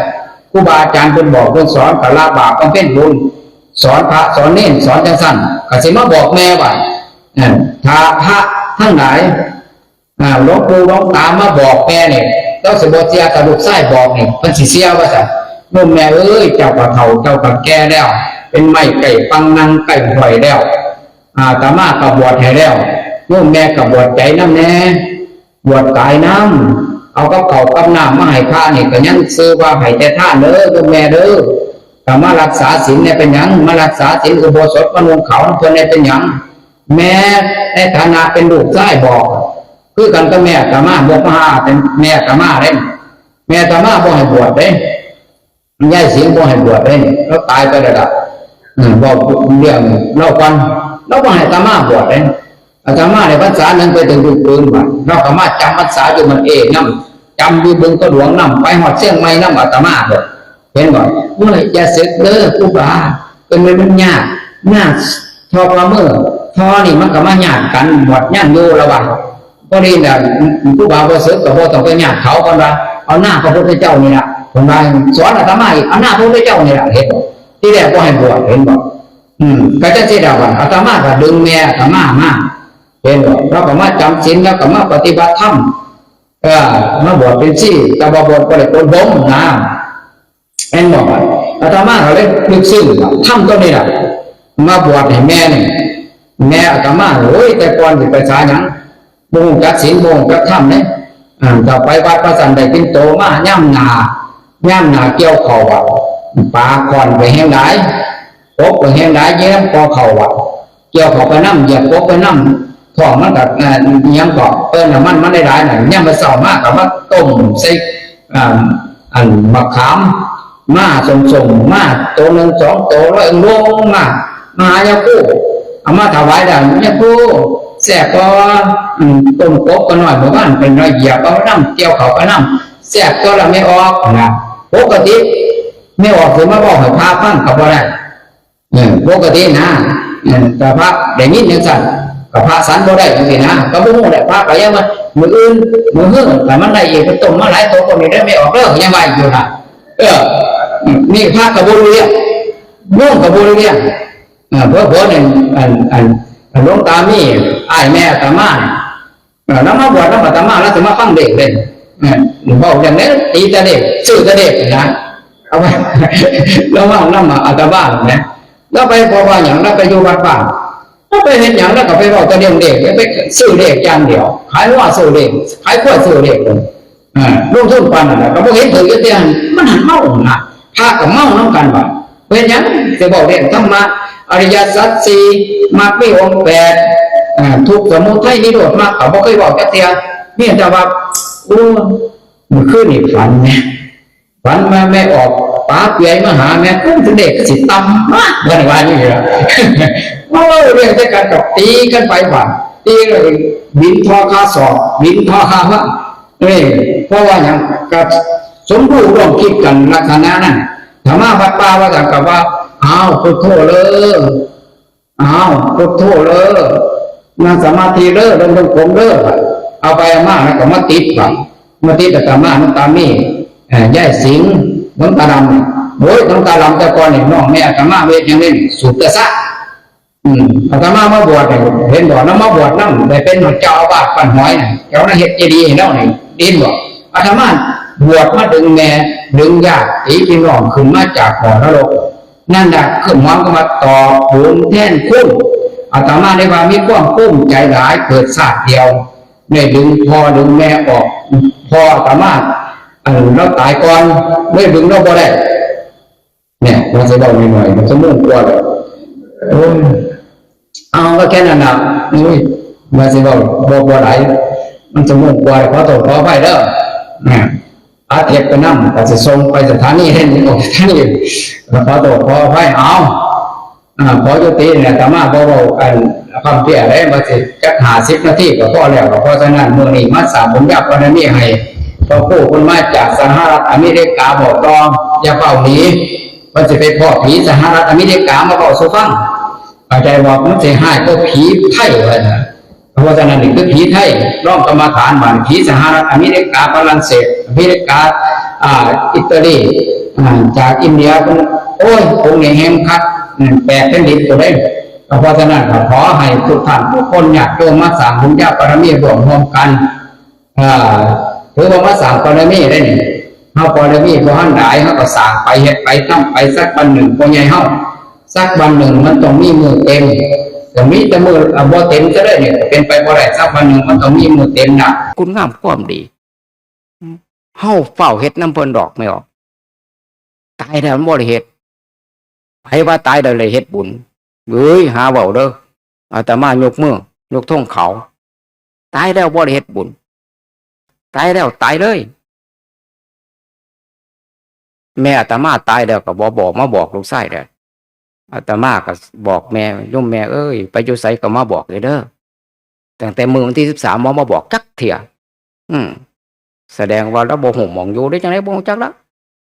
ครูบาอาจารย์เพิ่นบอกเพิ่นสอนก็ละบาปบำเพ็ญบุญสอนพระสอนเนรสอนจังซั่นก็สิมาบอกแม่ว่าถ้าพระทั้งหลายหลวงปู่หลวงตามาบอกแม่เนี่ยเจ้าสิบ่เสียกับลูกชายบอกนี่เพิ่นสิเสียว่าซั่นนุ่มแม่เอ้ยเจ้าก็เฒ่าเจ้าก็แก่แล้วเป็นไม้ไก่ปังนังไก่หอยแล้วตามาก็บวชให้แล้วนุ่มแม่ก็บวชใจนำแน่บวชกายน้ำเอากับเขากับน้ำมาให้พระนี่ก็ยังซื้อว่าให้แต่ท่านเด้อคุณแม่เด้อแต่มารักษาศีลเนี่ยเป็นหยังมารักษาศีลอุโบสถมาลงเขาเพื่อนเนี่ยเป็นหยังแม่ในฐานะเป็นลูกชายบอกคือกันกับแม่ตามาบวชมาเป็นแม่ตามาเล่นแม่ตามาบ่ให้บวชเล่นย่ายศีลบ่ให้บวชเล่นแล้วตายไปแล้วบอกเรื่องเล่ากันแล้วบ่ให้ตามาบวชเล่นอาตมาในภาษาหนึ่งไปถึงดูปืนว่าเราสามารถจำภาษาอยู่มันเองนั่งจำอยู่บึงก็หลวงนั่งไปหอดเสียงไม่นั่งอาตมาเลยเห็นบ่เมื่อจะศึกเด้อผู้บ่าเป็นมันยากทอประเมื่อทอนี่มันก็มายากกันหมดย่างอยู่ระหว่างพอดีเนี่ยผู้บ่าวศึกกับพ่อต้องไปยากเขาคนละเอาหน้าพระพุทธเจ้านี่แหละคนละสอนอาตมาอีกเอาหน้าพระพุทธเจ้านี่แหละเห็นบ่ที่แรกก็ให้บวชเห็นบ่ก็จะเสียดายว่าอาตมาก็ดึงแม่อาตมามาเห็นบ่เราก็มาจำศีลแล้วก็มาปฏิบัติธรรมมาบวชเป็นซี่แต่บวชก็เลยโกนผมนะเห็นบ่อาตมาเขาเลยนึกซึ้งทำตัวนี้แหละมาบวชให้แม่นี่แม่อาตมาโอ้ยแต่ก่อนสิไปสาหยังบ่ฮู้จักศีลบ่ฮู้จักธรรมเนี่ยต่อไปวัดพระสันได้เป็นโตมาย่ำหนาเกี่ยวเข่าว่าปลาคอนไปแห้งได้พบไปแห้งได้เยี่ยมพอเข่าว่าเกี่ยวเขาไปน้ำเหยียบพบไปน้ำท้องมันกับยังเกาะน้ำมันได้หลายหน่อยยังมาเศร้ามากกับว่าต้มใส่มะขามมาส่งมาตัวหนึ่งสองตัวแล้วเองลงมาหายาคู่เอามาถวายได้ยาคู่แสบก็ต้มกบกันหน่อยเพราะว่าเป็นรอยเหยียบเอาน้ำเกี่ยวเขาไปน้ำแสบก็เราไม่ออกนะปกติไม่ออกคือมาบอกให้พาฟังกับว่าได้ปกตินะแต่พระได้ยินอย่างสั่นกับพระสันบ่ได้จริงๆนะก็บ่ฮู้ได้พระก็ยังว่ามืออื่นมือเฮือแต่มันได้อีกไปต้มมาหลายตัวก็มีได้ไม่ออกเด้อยังว่าอยู่นะนี่พระก็บ่รู้เรื่องโง่ก็บ่รู้เรื่องเพราะเนี่ยหลวงตามีอ้ายแม่อาตมาแล้วมาบวชแล้วอาตมาแล้วจะมาฟังเด็กเล่นบอกอย่างนี้ตีแต่เด็กชื่อแต่เด็กนะเอาไปแล้วว่าน้ำอาตมาเนี่ยแล้วไปพอว่าอย่างแล้วไปอยู่วัดป่าแล้วไปเห็นอย่างแล้วก็ไปบอกจะเลี้ยงเด็กไปซื้อเด็กจานเดียวขายว่าซื้อเด็กขายข้าวซื้อเด็กเลยลงทุนปันอะไรก็บอกเห็นถือเตียนมันหันเมาหนักพากับเมาน้ำกันว่าเป็นอย่างจะบอกเรียนธรรมะอริยสัจสี่มรรคมีองค์แปดทุกสมุทัยนิโรธมรรคเขาบอกเคยบอกแค่เตียนี่แต่ว่ามันขึ้นอีกฝันเนี่ย ฝันมาแม่ออกป๋าเปียมาหาแม่ก็เด็กสิตำมากวันนี้เหรอว่าเรื่องแต่การกับตีกันไปบ้างตีเลยบินทอคาสอบบินทอคาว่าเพราะว่าอย่างกับสมรู้ร่วมคิดกันลักษณะนั้นธรรมะวัดป่าว่าแต่กับว่าอ้าวพุทโธเลยอ้าวพุทโธเลยนั่งสมาธิเลยเดินจงกรมเลยเอาไปเอามาแล้วก็มาติดไปมาติดแต่ธรรมะน้ำตามีย่ายสิงน้ำตาดำโว้ยน้ำตาดำแต่ก่อนเนี่ยน้องแม่ธรรมะเวทยังเล่นสุดแต่ซะอาตมามาบวชเห็นบอกน้ำมาบวชนั่งได้เป็นเจ้าอาวาสปันหอยนะเจ้าหน้าเฮ็ดเจดีย์เล่าเนี่ยดินบอกอาตมาบวชมาดึงแม่ดึงญาติพี่น้องขึ้นมาจากบ่อนรกนั่นแหละขึ้นมันก็มาต่อปูนแท่นคุ้มอาตมาได้ว่ามีความคุ้มใจหลายเกิดศาสตร์เดียวได้ดึงพ่อดึงแม่ออกพ่ออาตมาเราตายก่อนไม่ดึงเราบ่ได้เนี่ยมันจะบอกหน่อยมันจะมุ่งกลัวเลยเอาก็แค่นั้นนะนี่มาสิบอกบ่ไหลมันจะมุ่งกลัวขอโทษขอไปเด้อเนี่ยอาเทพไปนั่งแต่จะส่งไปสถานีให้หนึ่งสถานีขอโทษขอไปเอาขอยุติเนี่ยแต่มาบอกความเพียรได้มาสิจัก50 นาทีก็พอแล้วเพราะฉะนั้นเมื่อนี้มาสามผมอยากวันนี้ให้พอผู้คนมาจากสหรัฐอเมริกาบอกตองอย่าเป่าหนีมันจะไปพ่อผีสหรัฐอเมริกามาบอกสุฟังอาจารย์บอกมันจะให้ก็ผีไทยเลยนะเพราะฉะนั้นนี่คือผีไทยร่องกรรมฐานบ้านผีสหรัฐอเมริกาฝรั่งเศสอเมริกาอิตาลีจากอินเดียเป็นโอ้ยคงอย่างแห้งคัดแปลกเป็นดิบตัวได้เพราะฉะนั้นขอให้ทุกท่านทุกคนอยากโยมมาสร้างบุญญาบารมีรวมกันถือว่ามาสร้างบารมีได้เนี่ยเฮาบารมีพอหันหลายเฮาก็สร้างไปเฮ็ดไปทำไปสักวันหนึ่งพอใหญ่เฮาสักวันหนึ่งมันต้องมีมือเต็มแต่มีแต่มือบ่เต็มจะได้เนี่ยเป็นไปบ่ได้สักวันหนึ่งมันต้องมีมือเต็มนะคุณงามความดีเฮาเฝ้าเฮ็ดน้ำเพิ่นดอกไม่ออกตายแล้วบ่ได้เฮ็ดไผว่าตายแล้วเลยเฮ็ดบุญเอ้ยหาเว้าเด้ออาตมายกมือยกธงเขาตายแล้วบ่ได้เฮ็ดบุญตายแล้วตายเลยแม่อาตมาตายแล้วก็บ่มาบอกลูกชายเด้ออาตมาก็บอกแม่โยมแม่เอ้ยไปอยู่ไสก็มาบอกเลยเด้อตั้งแต่มื้อวันที่13มาบอกจักเที่ยแสดงว่าเราบ่ฮู้หม้องอยู่ได้จังได๋บ่ฮู้จักละ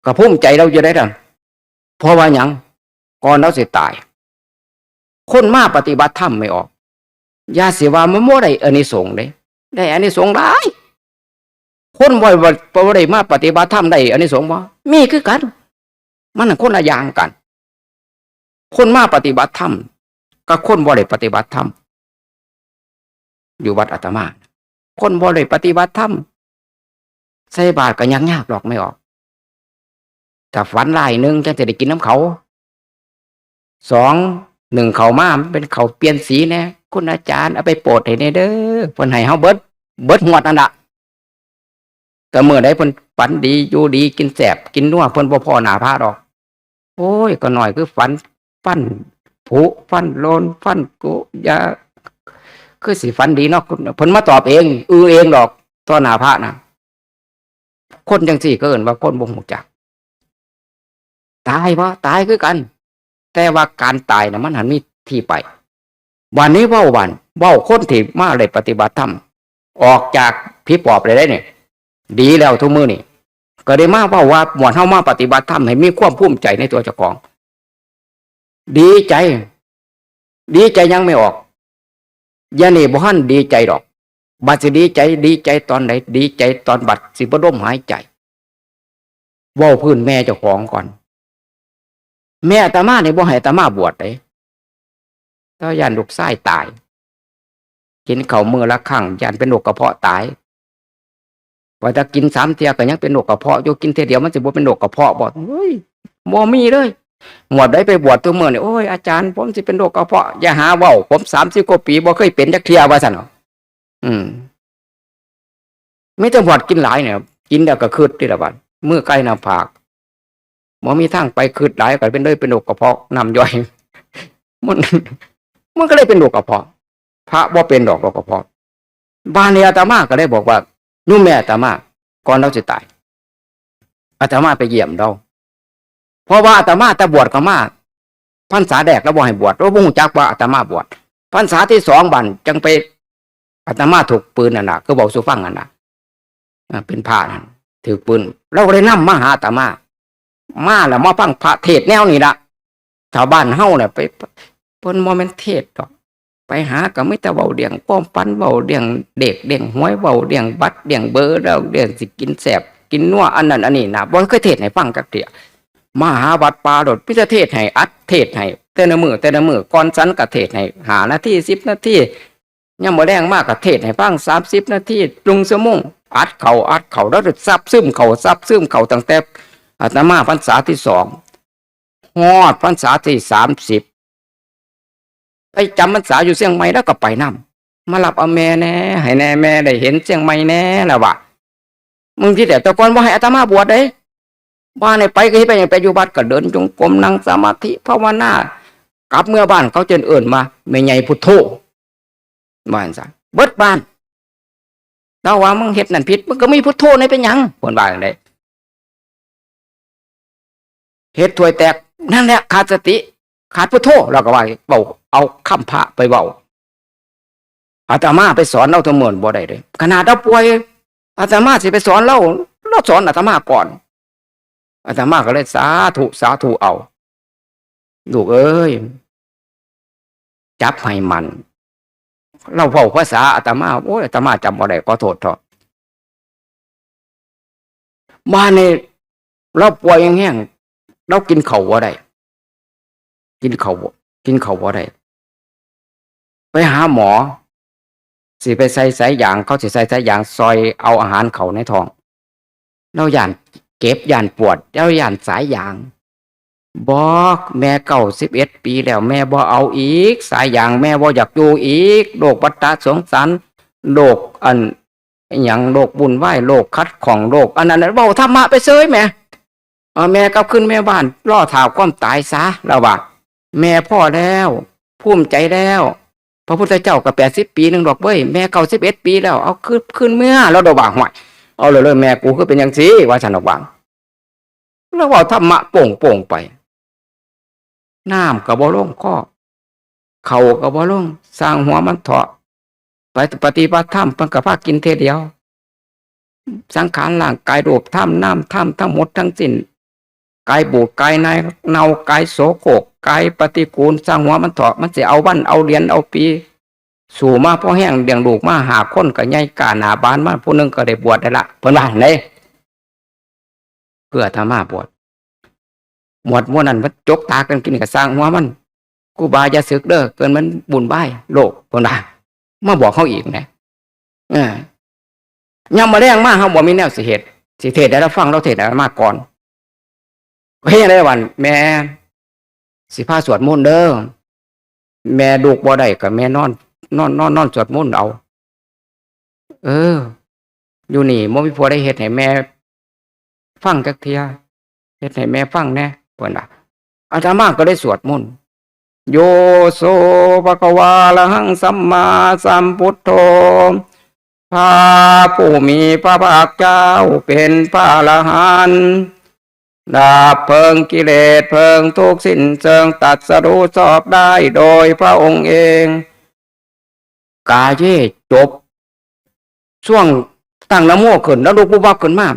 ก็ภูมิใจเราอยู่ได้ดำเพราะว่าหยังก่อนเราสิตายคนมาปฏิบัติธรรมไม่ออกอย่าสิว่ามันบ่ได้อานิสงส์เด้ได้อานิสงส์หลายคนบ่ได้มาปฏิบัติธรรมได้อานิสงส์บ่มีคือกันมันคนละอย่างกันคนมาปฏิบัติธรรมกับคนบ่ได้ปฏิบัติธรรมอยู่วัดอาตมาคนบ่ได้ปฏิบัติธรรมใส่บาตรก็ยังยากหรอกไม่ออกถ้าฝันลายนึงจังจะได้กินน้ำเขา2 1เขามาเป็นเขาเปลี่ยนสีแน่คุณอาจารย์เอาไปโปรดให้แน่เด้อเพิ่นให้เฮาเบิดหวดนั่นล่ะแต่เมื่อใดเพิ่นฝันดีอยู่ดีกินแซ่บกินนัวเพิ่นบ่พอหน้าพระดอกโอ้ยก็น้อยคือฝันฟันผุฟันโลนฟันกุอย่าคือสิฝันดีเนาะเพิ่นมาตอบเองเองดอกต่อหน้าพระนะคนจังซี่ก็เอิ้นว่าคนบ่ฮู้จักตายบ่ตายคือกันแต่ว่าการตายน่ะมันหันมีที่ไปวันนี้เว้าคนที่มาเลยปฏิบัติธรรมออกจากผีปอบได้เนี่ยดีแล้วทุกมื้อนี่ก็ได้มาเว้าว่าหมวดเฮามาปฏิบัติธรรมให้มีความภูมิใจในตัวเจ้าของดีใจยังไม่ออกอย่านี่บ่ทันดีใจดอกบัดสิดีใจตอนไหนดีใจตอนบัดสิบ่ดมหายใจเว้าพื้นแม่เจ้าของก่อนแม่อาตมานี่บ่ให้อาตมาบวชเด้ถ้าย่านลูกชายตายกินข้าวมื้อละครั้งย่านเป็นโรคกระเพาะตายว่าถ้ากิน3 เที่ยก็ยังเป็นโรคกระเพาะอยู่กินเที่ยเดียวมันสิบ่เป็นโรคกระเพาะบ่เฮ้ยบ่มีเลยหมดได้ไปบวชตัวมื้อนี่โอ้ยอาจารย์ผมสิเป็นโรคกระเพาะอย่าหาเว้าผม30 กว่าปีบ่เคยเป็นจักเที่ยว่าซั่นเนาะมีแต่บวชกินหลายเนี่ยกินแล้วก็คืดนี่ล่ะบัดมื้อใกล้หน้าผากบ่มีทางไปคืดหลายก็เป็นเลยเป็นโรคกระเพาะน้ำย่อยมันก็เลยเป็นโรคกระเพาะพระบ่เป็นดอกโรคกระเพาะบ้านนี้อาตมาก็ได้บอกว่านุ่มแม่อาตมาก่อนเราจะตาย อาตมาไปเยี่ยมเราเพราะว่าอาตมาแต่บวชก็มาพรรษาแรกแล้วบ่ให้บวชเราบ่ฮู้จักว่าอาตมาบวชพรรษาที่สองบัดจังไปอาตมาถูกปืนนั่นน่ะคือบอกสู่ฟังนั่นน่ะเป็นพระนั่นถือปืนเราเลยนำมาหาอาตมาแล้วมาฟังพระเทศแนวนี้ล่ะชาวบ้านเฮาเนี่ยไปเพิ่นบ่แม่นเทศดอกไปหาก็มีแต่เว้าเรื่องความฝันเว้าเรื่องเด็กเรื่องหวยเว้าเรื่องบัตรเรื่องเบอร์แล้วเรื่องสิกินแซ่บกินนัวอันนั้นอันนี้น่ะบ่เคยเทศให้ฟังจักเที่ยมาหาวัดป่าโดดพิเทศให้อัดเทศให้แต่ละมื้อก่อนสันก็เทศให้5 นาที10 นาทียามมื้อแลงมากก็เทศให้ฟัง30 นาทีครึ่งชั่วโมงอัดเข้าแล้วซับซึมเข้าตั้งแต่อาตมาพรรษาที่2ฮอดพรรษาที่30ไปจำพรรษาอยู่เชียงใหม่แล้วก็ไปนำมารับเอาแม่แน่ให้แน่แม่ได้เห็นเชียงใหม่แน่ล่ะว่ามึงที่แต่ก่อนบ่ให้อาตมาบวชเด้บ้านไปก็ให้ไปอย่างไปอยู่บ้านก็เดินจงกรมนั่งสมาธิภาวนากลับเมื่อบ้านเขาเจนเอิ่นมาแม่ใหญ่พุทโธบ้านซะเบิดบ้านเราว่ามึงเฮ็ดนั่นผิดมึงก็มีพุทโธในเป็นหยังเพิ่นว่าจังได๋เฮ็ดถ้วยแตกนั่นแหละขาดสติขาดพุทโธเราก็ว่าเว้าเอาคำพระไปเว้าอาตมาไปสอนเราทั้งหมดบ่ได้เด้ขนาดเราป่วยอาตมาสิไปสอนเราสอนอาตมาก่อนอาตมาก็เลยสาธุเอาลูกเอ้ยจับให้มันเราเว้าภาษาอาตมาโอ้ยอาตมาจำบ่ได้ขอโทษเถอะมาในเราป่วยแห้งๆเรากินข้าวบ่ได้กินข้าวบ่ได้ไปหาหมอสิไปใส่สายยางเขาสิใส่สายยางซอยเอาอาหารเข้าในท้องเราย่านเก็บย่านปวดแล้วย่านสายยางบอกแม่91 ปีแล้วแม่บ่เอาอีกสายยางแม่บ่อยากอยู่อีกโรควัฏสงสารโรคอันหยังโรคบุญไหวโรคคัดของโรคอันนั้นเว้าธรรมะไปเสยแม่แม่กลับขึ้นแม่บ้านรอท่าความตายซะแล้วว่าแม่พ่อแล้วภูมิใจแล้วพระพุทธเจ้าก็80 ปีนึงดอกเว้ยแม่91 ปีแล้วเอาขึ้นเมื่อแล้วดอกว่าห่วยเอาเลยแม่กูคือเป็นจังซี่ว่าฉันดอกว่าแล้วเว้าธรรมะโป่งไปน้ำก็บ่ลงคอเขาก็บ่ลงสร้างหัวมันเถาะไปปฏิบัติธรรมเพิ่นก็พากินเทเดียวสังขารร่างกายรูปธรรมน้ำธรรมทั้งหมดทั้งสิ้นกายบูดกายเน่ากายโสโครกกายปฏิกูลสร้างหัวมันเถาะมันสิเอาวันเอาเหรียญเอาปีสู่มาพอแห้งเลี้ยงลูกมาหาคนก็ใหญ่กล้าหน้าบานมาผู้นึงก็ได้บวชได้ละเพิ่นว่าไดเพื่อธรรมะบวชหมวดหมู่นั้นมันจกตากันกินก็สร้างหัวมันกูบาอย่าสึกเด้อเกินมันบุญบายโลกเพิ่นว่ามาบอกเขาอีกนะยังมาแรงมาเฮาบ่มีแนวสิเฮ็ดสิเทศได้แล้วฟังเราเทศได้มาก่อนเฮ็ดได้วันแม่สิพาสวดมนต์เด้อแม่ลูกบ่ได้ก็แม่นอนสวดมนต์เอาอยู่นี่บ่มีผัวได้เฮ็ดให้แม่ฟังจักเที่ยเฮ็ดให้แม่ฟังแน่เพิ่นว่าอาตมาก็ได้สวดมนต์โยโสภะคะวะอะระหังสัมมาสัมพุทโธพระผู้มีพระภาคเจ้าเป็นพระอรหันต์ดับเพลิงกิเลสเพลิงทุกข์สิ้นเชิงตรัสรู้ชอบได้โดยพระองค์เองกาเยจบช่วงตั้งนะโมขึ้นแล้วลูกปุ๊บขึ้นมา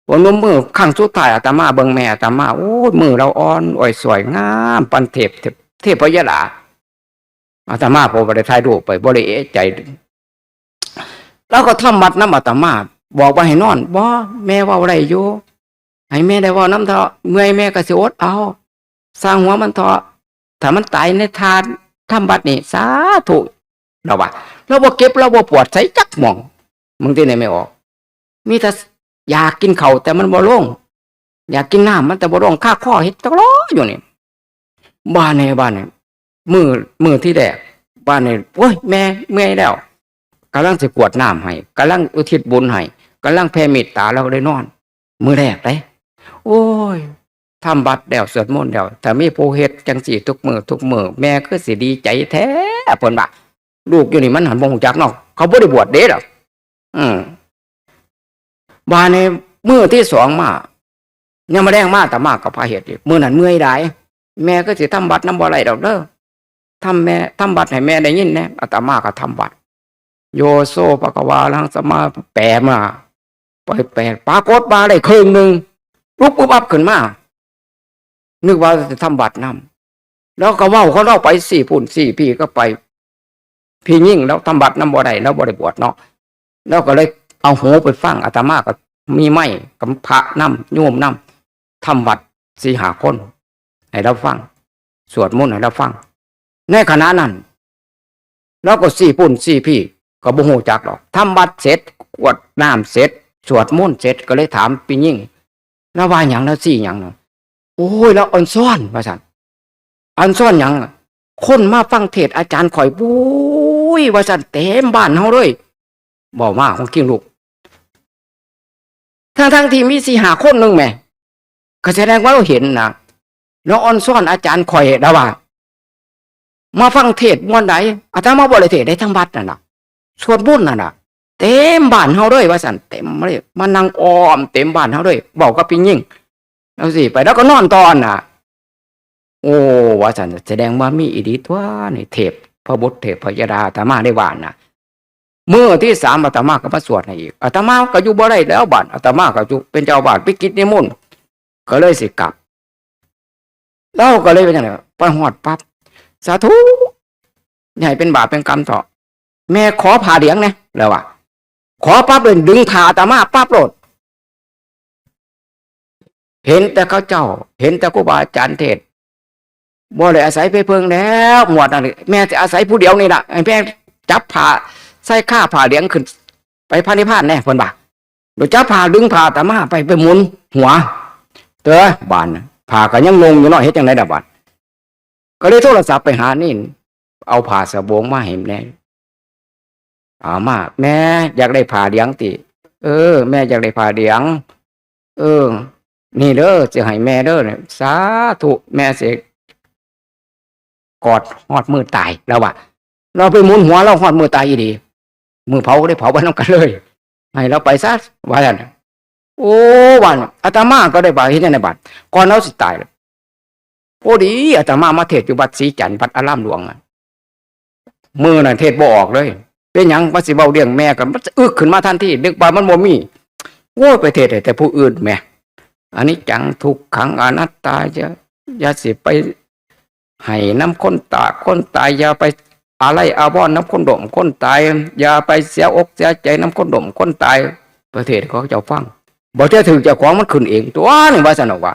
วันนู้นมือข้างสุดท้ายอาตมาเบิ่งแม่อาตมาโอ้ยมือเราอ่อนอ่อยสวยงามปันเทพยดาอาตมาพอบ่ได้ถ่ายรูปไปบ่ได้เอะใจแล้วก็ทำวัดน้ำอาตมาบอกว่าให้นอนบ่แม่เว้าได้อยู่ให้แม่ได้เว้าน้ำเถาะเมื่อยแม่ก็สิอดเอาสร้างหัวมันเถาะถ้ามันตายในทานทำบัดนี่สาธุเราว่าเราบ่เก็บเราบ่ปวดใส่จักหม่องมึงที่ไหนไม่ออกมีแต่อยากกินข้าวแต่มันบ่ลงอยากกินน้ำมันแต่บ่ลงค่าข้อเฮ็ดตลอดอยู่นี่บ้านนี่มือที่แรกบ้านนี่โอ้ยแม่เมื่อยแล้วกำลังสิกรวดน้ำให้กำลังอุทิศบุญให้กำลังแผ่เมตตาเราได้นอนมื้อแรกเลยโอ้ยทำบัตรแล้วสวดมนต์แล้วถ้ามีผู้เฮ็ดจังซี่ทุกมื้อแม่คือสิดีใจแท้เพิ่นว่าลูกอยู่นี่มันหันบ่ฮู้จักเนาะเขาบ่ได้บวชเด้ดอกบ้านในมื้อที่2มา ยังมาแรงมากแต่มากกับพาเหตุอีกมื้อนั้นเมื่อยได้แม่ก็สิทำบัตรน้ำบ่ไหลดอกเด้อทำบัตรให้แม่ได้ยินแน่อาตมาก็ทำบัตรโยโซปะกวาลังสมาแปลมาไปแปลปรากฏมาได้ครึ่งหนึ่งลุกปุ๊บอับขึ้นมานึกว่าจะทำบัตรนำแล้วก็เว้าเขาเล่าไป4 พุ่น 4 พี่ก็ไปพี่ยิ่งแล้วทำบัตรน้ำบ่ได้แล้วบ่ได้บวชเนาะแล้วก็เลยเอาหูไปฟังอาตมาก็มีไม้กับพระนำโยมนำทำบัตร4-5 คนให้เราฟังสวดมนต์ให้เราฟังในขณะนั้นแล้วก็4 พุ่น 4 พี่ก็บ่ฮู้จักหรอกทำบัตรเสร็จกวดน้ำเสร็จสวดมนต์เสร็จก็เลยถามพี่ยิ่งแล้วว่าหยังแล้ว4หยังเนาะโอ้ยแล้วอ่อนซ้อนว่าซั่นอ่อนซ้อนหยังคนมาฟังเทศอาจารย์ข่อยปุ้ยว่าซั่นเต็มบ้านเฮาเลยบอกมาของกิ้งลูกทั้งที่มี4-5 คนนึงแหมก็แสดงว่าเราเห็นนะแล้วอ่อนซ้อนอาจารย์ข่อยดาว่ามาฟังเทศม่วนใดอาตมาบ่ได้เทศได้ทั้งบัดนั่นน่ะสวดมนต์นั่นน่ะเต็มบ้านเฮาเลยว่าซั่นเต็มเลยมานั่งอ้อมเต็มบ้านเฮาเลยบอกกับพี่ยิ่งเอาสิไปแล้วก็นอนตอนน่ะโอ้ว่าซั่นแสดงว่ามีอีดีตัวนี่เทพพระบุตรเทพพยดาอาตมาได้ว่าน่ะมื้อที่3อาตมาก็มาสวดให้อีกอาตมาก็อยู่บ่ได้แล้วบัดอาตมาก็อยู่เป็นเจ้าบาดไปกิจนิมนต์ก็เลยสิกลับเราก็เลยเป็นจังได๋ไปฮอดปั๊บสาธุอย่าให้เป็นบาปเป็นกรรมเถาะแม่ขอผ่าเหลียงนะแล้วว่าขอปั๊บเลยดึงผ่าอาตมาปั๊บโลดเห็นแต่เขาเจ้าเห็นแต่ครูบาอาจารย์เทศบ่ได้อาศัยไปเพิ่งแล้วหมวดนั่นแม่จะอาศัยผู้เดียวนี่ล่ะให้แม่จับผ่าใส่ข้าผ่าเหลียงขึ้นไปพระนิพพานแน่เพิ่นว่าโดยจับผ่าดึงผ่าอาตมาไปหมุนหัวเด้อบานผ่าก็ยังลงอยู่เนาะเฮ็ดจังได๋ดอกบาดก็เลยโทรศัพท์ไปหานี่เอาผ้าสบงมาให้แม่เอามาแม่อยากได้ผ้าเหลียงติแม่อยากได้ผ้าเหลียงนี่เด้อจะให้แม่เด้อเนี่ยสาธุแม่สิกอดฮอดมือตายแล้วว่าเราไปหมุนหัวเราฮอดมือตายอีดีมือเผาก็ได้เผาไปนำกันเลยให้เราไปซะว่าซั่นโอ้วันอาตมาก็ได้บาดเฮ็ดจังได๋บาดก่อนเราสิตายพอดีอาตมามาเทศน์อยู่วัดศรีจันทร์วัดอารามหลวงมื้อนั้นเทศน์บ่ออกเลยเป็นหยังว่าสิเว้าเรื่องแม่ก็มันอึกขึ้นมาทันทีนึกว่ามันบ่มีโอ้ยไปเทศน์ให้แต่ผู้อื่นแหมอันนี้จังทุกขังอนัตตาอย่าสิไปให้น้ำคนตายอย่าไปอะไรอาวรณ์น้ำคนดมคนตายอย่าไปเสียอกเสียใจน้ำคนดมคนตายประเทศเขาเจ้าฟังบ่เชื่อถือเจ้าของมันขึ้นเองตัวนี่ว่าซั่นว่า